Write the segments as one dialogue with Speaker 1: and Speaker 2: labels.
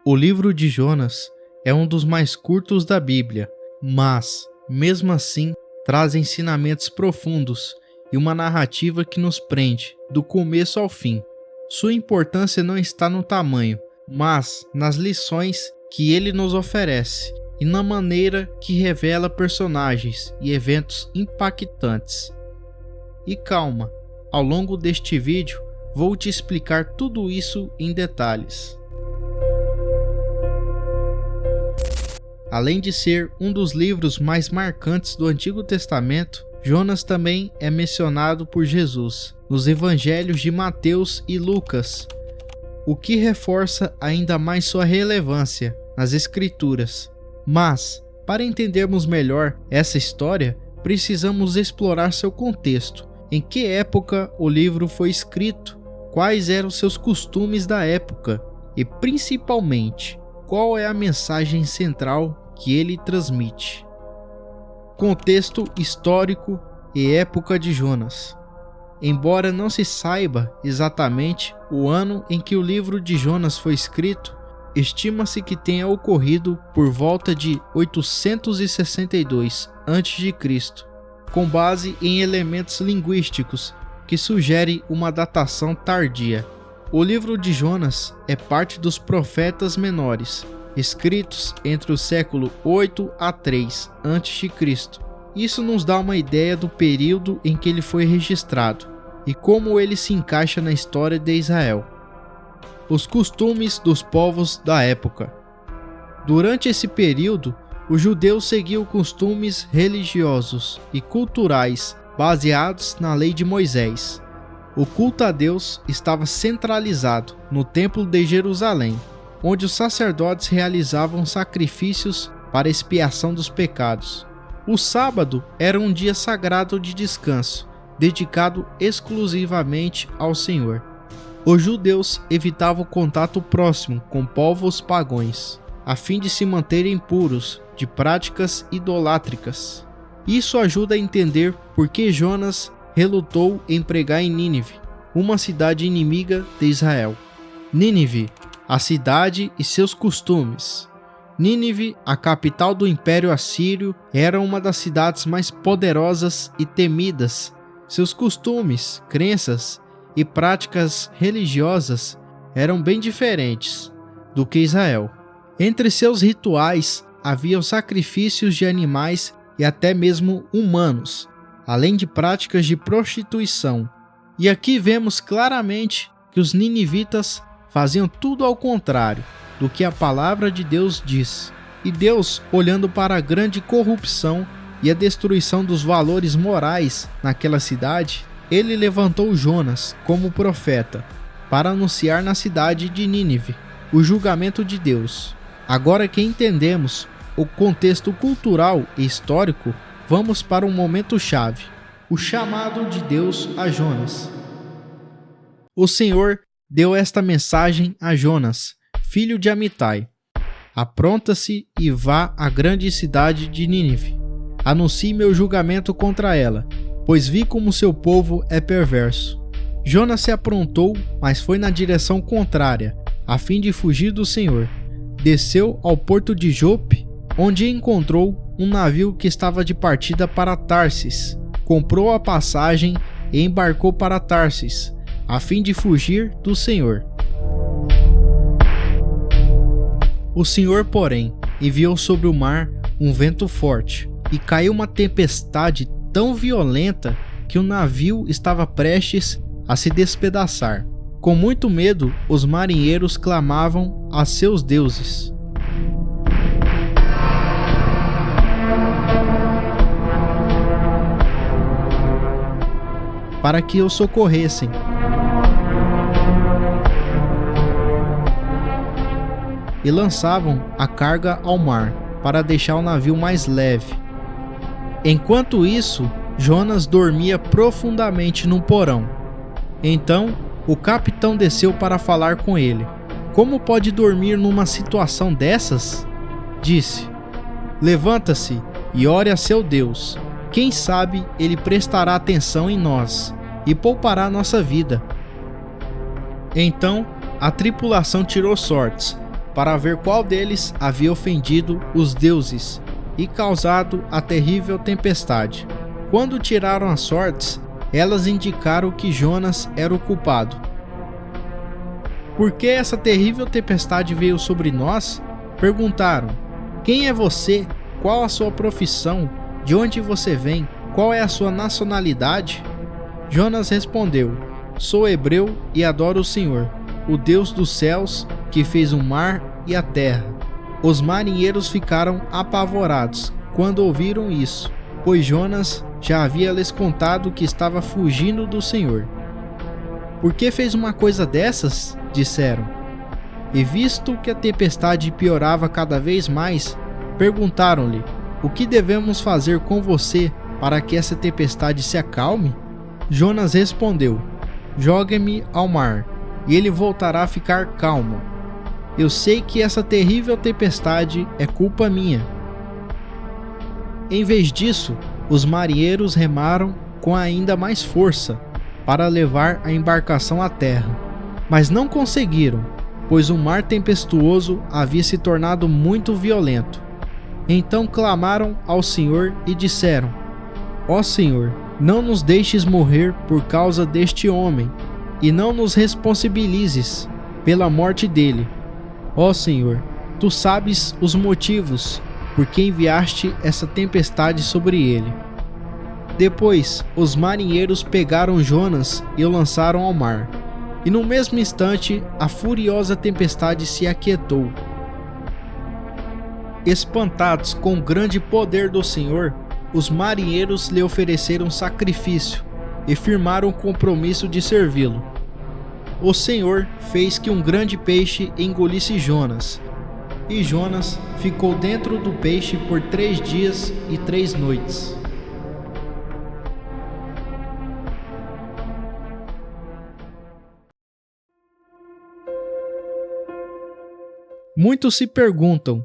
Speaker 1: O livro de Jonas é um dos mais curtos da Bíblia, mas, mesmo assim, traz ensinamentos profundos e uma narrativa que nos prende, do começo ao fim. Sua importância não está no tamanho, mas nas lições que ele nos oferece e na maneira que revela personagens e eventos impactantes. E calma, ao longo deste vídeo vou te explicar tudo isso em detalhes. Além de ser um dos livros mais marcantes do Antigo Testamento, Jonas também é mencionado por Jesus nos evangelhos de Mateus e Lucas, o que reforça ainda mais sua relevância nas Escrituras. Mas, para entendermos melhor essa história, precisamos explorar seu contexto. Em que época o livro foi escrito? Quais eram seus costumes da época? E, principalmente, qual é a mensagem central que ele transmite? Contexto histórico e época de Jonas. Embora não se saiba exatamente o ano em que o livro de Jonas foi escrito, estima-se que tenha ocorrido por volta de 862 a.C., com base em elementos linguísticos que sugerem uma datação tardia. O livro de Jonas é parte dos profetas menores, escritos entre o século 8 a 3 a.C. Isso nos dá uma ideia do período em que ele foi registrado e como ele se encaixa na história de Israel. Os costumes dos povos da época. Durante esse período, os judeus seguiam costumes religiosos e culturais baseados na lei de Moisés. O culto a Deus estava centralizado no Templo de Jerusalém, onde os sacerdotes realizavam sacrifícios para expiação dos pecados. O sábado era um dia sagrado de descanso, dedicado exclusivamente ao Senhor. Os judeus evitavam o contato próximo com povos pagãos, a fim de se manterem puros de práticas idolátricas. Isso ajuda a entender por que Jonas relutou em pregar em Nínive, uma cidade inimiga de Israel. Nínive, a cidade e seus costumes. Nínive, a capital do Império Assírio, era uma das cidades mais poderosas e temidas. Seus costumes, crenças e práticas religiosas eram bem diferentes do que Israel. Entre seus rituais havia os sacrifícios de animais e até mesmo humanos, além de práticas de prostituição. E aqui vemos claramente que os ninivitas faziam tudo ao contrário do que a palavra de Deus diz. E Deus, olhando para a grande corrupção e a destruição dos valores morais naquela cidade, ele levantou Jonas como profeta para anunciar na cidade de Nínive o julgamento de Deus. Agora que entendemos o contexto cultural e histórico, vamos para um momento-chave: o chamado de Deus a Jonas. O Senhor deu esta mensagem a Jonas, filho de Amitai: apronta-se e vá à grande cidade de Nínive. Anuncie meu julgamento contra ela, pois vi como seu povo é perverso. Jonas se aprontou, mas foi na direção contrária, a fim de fugir do Senhor. Desceu ao porto de Jope, onde encontrou um navio que estava de partida para Tarsis. Comprou a passagem e embarcou para Tarsis, a fim de fugir do Senhor. O Senhor, porém, enviou sobre o mar um vento forte, e caiu uma tempestade tão violenta que o navio estava prestes a se despedaçar. Com muito medo, os marinheiros clamavam a seus deuses. Para que os socorressem. E lançavam a carga ao mar, para deixar o navio mais leve. Enquanto isso, Jonas dormia profundamente num porão. Então, o capitão desceu para falar com ele. Como pode dormir numa situação dessas? Disse: levanta-se e ore a seu Deus. Quem sabe ele prestará atenção em nós e poupará nossa vida. Então, a tripulação tirou sortes, para ver qual deles havia ofendido os deuses e causado a terrível tempestade. Quando tiraram as sortes, elas indicaram que Jonas era o culpado. Por que essa terrível tempestade veio sobre nós? Perguntaram: quem é você? Qual a sua profissão? De onde você vem? Qual é a sua nacionalidade? Jonas respondeu: sou hebreu e adoro o Senhor, o Deus dos céus, que fez o mar e a terra. Os marinheiros ficaram apavorados quando ouviram isso, pois Jonas já havia lhes contado que estava fugindo do Senhor. Por que fez uma coisa dessas? Disseram. E visto que a tempestade piorava cada vez mais, perguntaram-lhe: o que devemos fazer com você para que essa tempestade se acalme? Jonas respondeu: jogue-me ao mar, e ele voltará a ficar calmo. Eu sei que essa terrível tempestade é culpa minha. Em vez disso, os marinheiros remaram com ainda mais força para levar a embarcação à terra, mas não conseguiram, pois o mar tempestuoso havia se tornado muito violento. Então clamaram ao Senhor e disseram: ó Senhor, não nos deixes morrer por causa deste homem, e não nos responsabilizes pela morte dele. Ó Senhor, tu sabes os motivos por que enviaste essa tempestade sobre ele. Depois, os marinheiros pegaram Jonas e o lançaram ao mar, e no mesmo instante a furiosa tempestade se aquietou. Espantados com o grande poder do Senhor, os marinheiros lhe ofereceram sacrifício e firmaram o compromisso de servi-lo. O Senhor fez que um grande peixe engolisse Jonas, e Jonas ficou dentro do peixe por 3 dias e 3 noites. Muitos se perguntam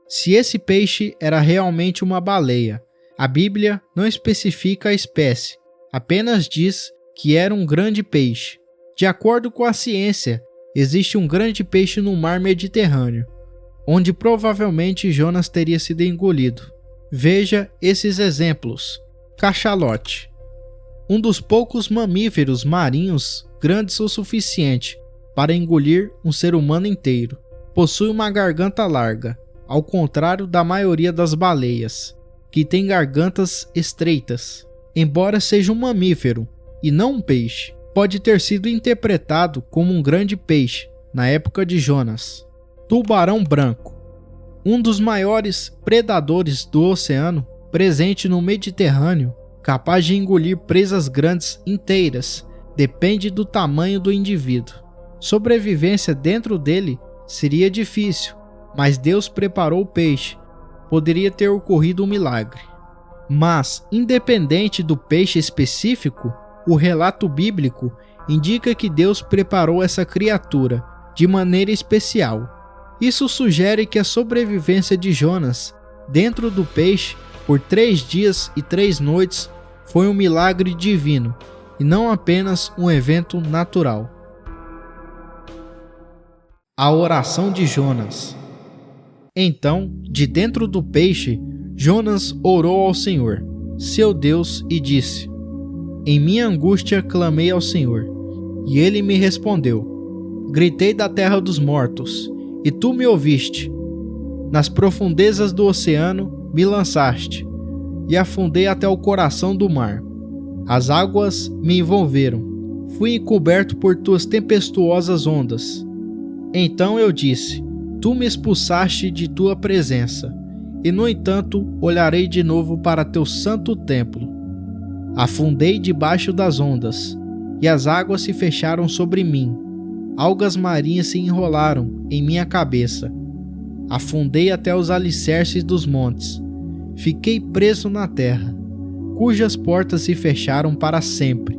Speaker 1: se esse peixe era realmente uma baleia. A Bíblia não especifica a espécie, apenas diz que era um grande peixe. De acordo com a ciência, existe um grande peixe no mar Mediterrâneo, onde provavelmente Jonas teria sido engolido. Veja esses exemplos. Cachalote, um dos poucos mamíferos marinhos grandes o suficiente para engolir um ser humano inteiro. Possui uma garganta larga, ao contrário da maioria das baleias, que tem gargantas estreitas. Embora seja um mamífero e não um peixe, pode ter sido interpretado como um grande peixe na época de Jonas. Tubarão branco, um dos maiores predadores do oceano, presente no Mediterrâneo, capaz de engolir presas grandes inteiras, depende do tamanho do indivíduo. Sobrevivência dentro dele seria difícil, mas Deus preparou o peixe. Poderia ter ocorrido um milagre. Mas, independente do peixe específico, o relato bíblico indica que Deus preparou essa criatura de maneira especial. Isso sugere que a sobrevivência de Jonas dentro do peixe por 3 dias e 3 noites foi um milagre divino e não apenas um evento natural. A oração de Jonas. Então, de dentro do peixe, Jonas orou ao Senhor, seu Deus, e disse: em minha angústia clamei ao Senhor, e ele me respondeu. Gritei da terra dos mortos, e tu me ouviste. Nas profundezas do oceano me lançaste, e afundei até o coração do mar. As águas me envolveram, fui encoberto por tuas tempestuosas ondas. Então eu disse: tu me expulsaste de tua presença, e no entanto olharei de novo para teu santo templo. Afundei debaixo das ondas, e as águas se fecharam sobre mim. Algas marinhas se enrolaram em minha cabeça. Afundei até os alicerces dos montes. Fiquei preso na terra, cujas portas se fecharam para sempre.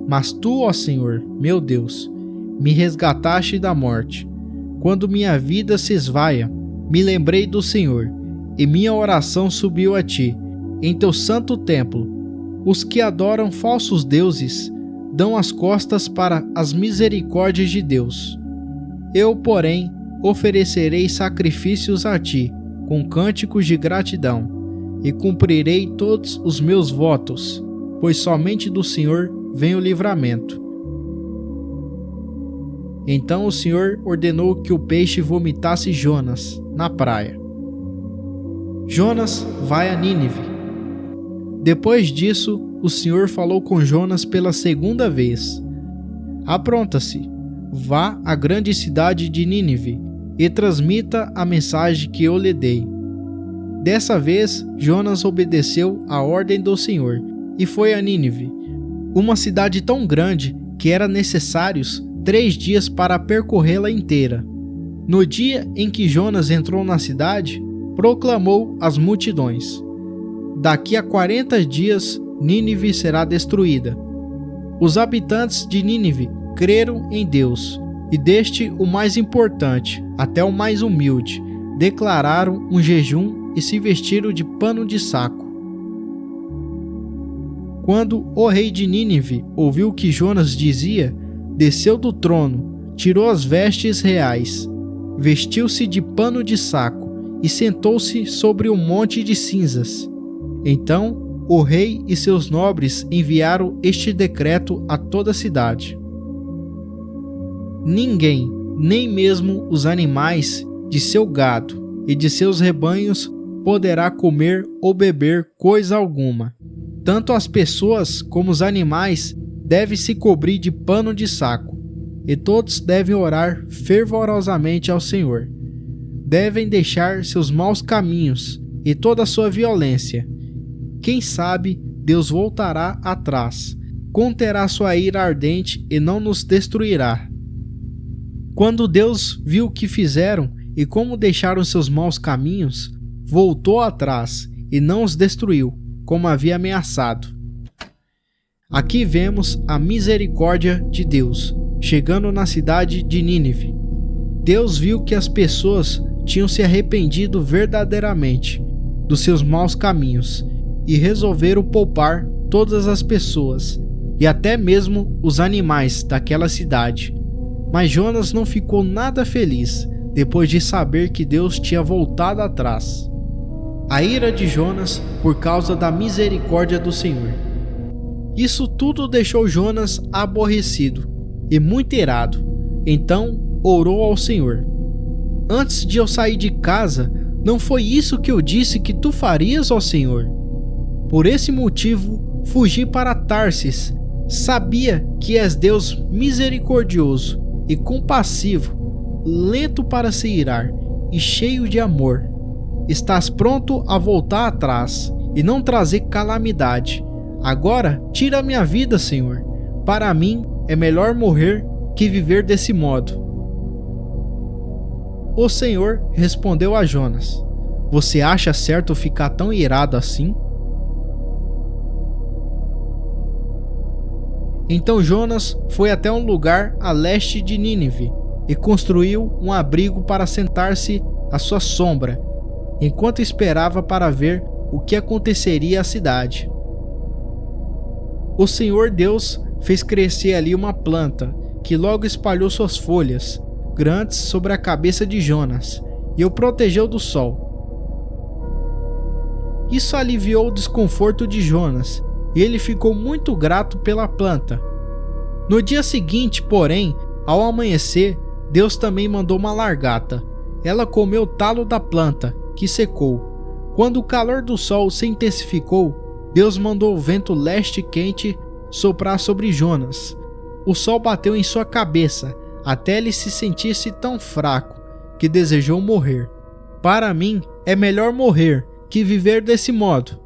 Speaker 1: Mas tu, ó Senhor, meu Deus, me resgataste da morte. Quando minha vida se esvaia, me lembrei do Senhor, e minha oração subiu a ti, em teu santo templo. Os que adoram falsos deuses dão as costas para as misericórdias de Deus. Eu, porém, oferecerei sacrifícios a ti, com cânticos de gratidão, e cumprirei todos os meus votos, pois somente do Senhor vem o livramento. Então o Senhor ordenou que o peixe vomitasse Jonas na praia. Jonas vai a Nínive. Depois disso, o Senhor falou com Jonas pela segunda vez. Apronta-se, vá à grande cidade de Nínive e transmita a mensagem que eu lhe dei. Dessa vez, Jonas obedeceu à ordem do Senhor e foi a Nínive, uma cidade tão grande que era necessários 3 dias para percorrê-la inteira. No dia em que Jonas entrou na cidade, proclamou às multidões: daqui a 40 dias Nínive será destruída. Os habitantes de Nínive creram em Deus, e desde o mais importante até o mais humilde, declararam um jejum e se vestiram de pano de saco. Quando o rei de Nínive ouviu o que Jonas dizia, desceu do trono, tirou as vestes reais, vestiu-se de pano de saco e sentou-se sobre um monte de cinzas. Então o rei e seus nobres enviaram este decreto a toda a cidade: ninguém, nem mesmo os animais de seu gado e de seus rebanhos, poderá comer ou beber coisa alguma. Tanto as pessoas como os animais devem se cobrir de pano de saco, e todos devem orar fervorosamente ao Senhor. Devem deixar seus maus caminhos e toda a sua violência. Quem sabe Deus voltará atrás, conterá sua ira ardente e não nos destruirá. Quando Deus viu o que fizeram e como deixaram seus maus caminhos, voltou atrás e não os destruiu, como havia ameaçado. Aqui vemos a misericórdia de Deus, chegando na cidade de Nínive. Deus viu que as pessoas tinham se arrependido verdadeiramente dos seus maus caminhos e resolveram poupar todas as pessoas e até mesmo os animais daquela cidade. Mas Jonas não ficou nada feliz depois de saber que Deus tinha voltado atrás. A ira de Jonas por causa da misericórdia do Senhor. Isso tudo deixou Jonas aborrecido e muito irado. Então orou ao Senhor: antes de eu sair de casa, não foi isso que eu disse que tu farias, ó Senhor? Por esse motivo fugi para Tarsis. Sabia que és Deus misericordioso e compassivo, lento para se irar e cheio de amor. Estás pronto a voltar atrás e não trazer calamidade. Agora tira a minha vida, Senhor. Para mim é melhor morrer que viver desse modo. O Senhor respondeu a Jonas: você acha certo ficar tão irado assim? Então Jonas foi até um lugar a leste de Nínive e construiu um abrigo para sentar-se à sua sombra, enquanto esperava para ver o que aconteceria à cidade. O Senhor Deus fez crescer ali uma planta, que logo espalhou suas folhas grandes sobre a cabeça de Jonas e o protegeu do sol. Isso aliviou o desconforto de Jonas, e ele ficou muito grato pela planta. No dia seguinte, porém, ao amanhecer, Deus também mandou uma lagarta. Ela comeu o talo da planta, que secou. Quando o calor do sol se intensificou, Deus mandou o vento leste quente soprar sobre Jonas. O sol bateu em sua cabeça, até ele se sentisse tão fraco que desejou morrer. Para mim, é melhor morrer que viver desse modo,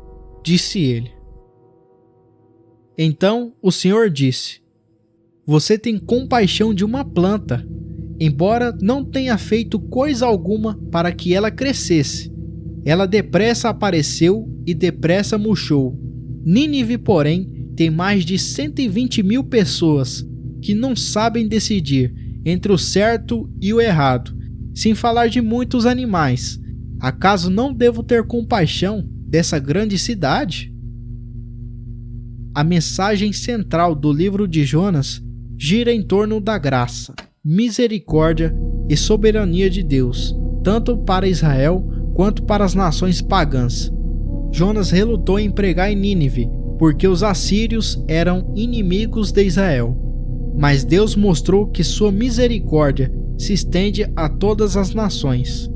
Speaker 1: disse ele. Então o Senhor disse: você tem compaixão de uma planta, embora não tenha feito coisa alguma para que ela crescesse. Ela depressa apareceu e depressa murchou. Nínive, porém, tem mais de 120.000 pessoas que não sabem decidir entre o certo e o errado, sem falar de muitos animais. Acaso não devo ter compaixão dessa grande cidade? A mensagem central do livro de Jonas gira em torno da graça, misericórdia e soberania de Deus, tanto para Israel quanto para as nações pagãs. Jonas relutou em pregar em Nínive, porque os assírios eram inimigos de Israel. Mas Deus mostrou que sua misericórdia se estende a todas as nações,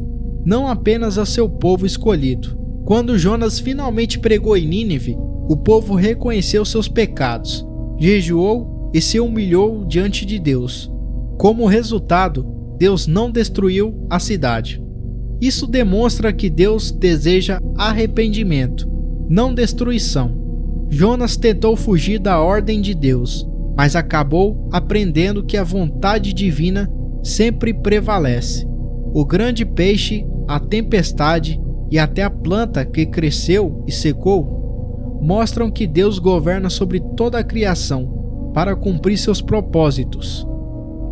Speaker 1: não apenas a seu povo escolhido. Quando Jonas finalmente pregou em Nínive, o povo reconheceu seus pecados, jejuou e se humilhou diante de Deus. Como resultado, Deus não destruiu a cidade. Isso demonstra que Deus deseja arrependimento, não destruição. Jonas tentou fugir da ordem de Deus, mas acabou aprendendo que a vontade divina sempre prevalece. O grande peixe, a tempestade e até a planta que cresceu e secou mostram que Deus governa sobre toda a criação para cumprir seus propósitos.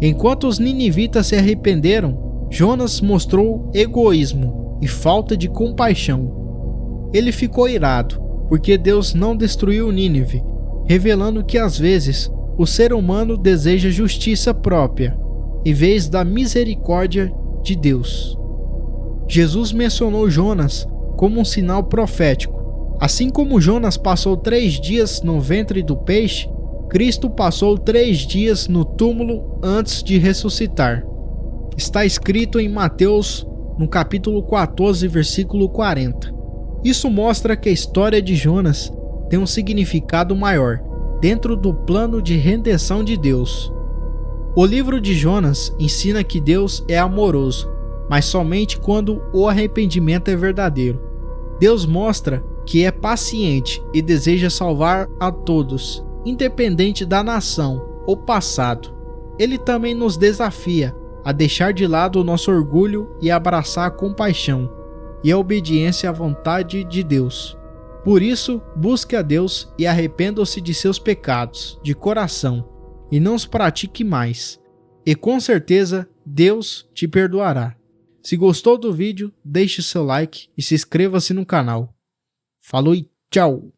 Speaker 1: Enquanto os ninivitas se arrependeram, Jonas mostrou egoísmo e falta de compaixão. Ele ficou irado, porque Deus não destruiu Nínive, revelando que às vezes o ser humano deseja justiça própria, em vez da misericórdia de Deus. Jesus mencionou Jonas como um sinal profético. Assim como Jonas passou 3 dias no ventre do peixe, Cristo passou 3 dias no túmulo antes de ressuscitar. Está escrito em Mateus, no capítulo 14, versículo 40. Isso mostra que a história de Jonas tem um significado maior, dentro do plano de redenção de Deus. O livro de Jonas ensina que Deus é amoroso, mas somente quando o arrependimento é verdadeiro. Deus mostra que é paciente e deseja salvar a todos, independente da nação ou passado. Ele também nos desafia a deixar de lado o nosso orgulho e abraçar a compaixão e a obediência à vontade de Deus. Por isso, busque a Deus e arrependa-se de seus pecados, de coração, e não os pratique mais. E com certeza, Deus te perdoará. Se gostou do vídeo, deixe seu like e se inscreva-se no canal. Falou e tchau!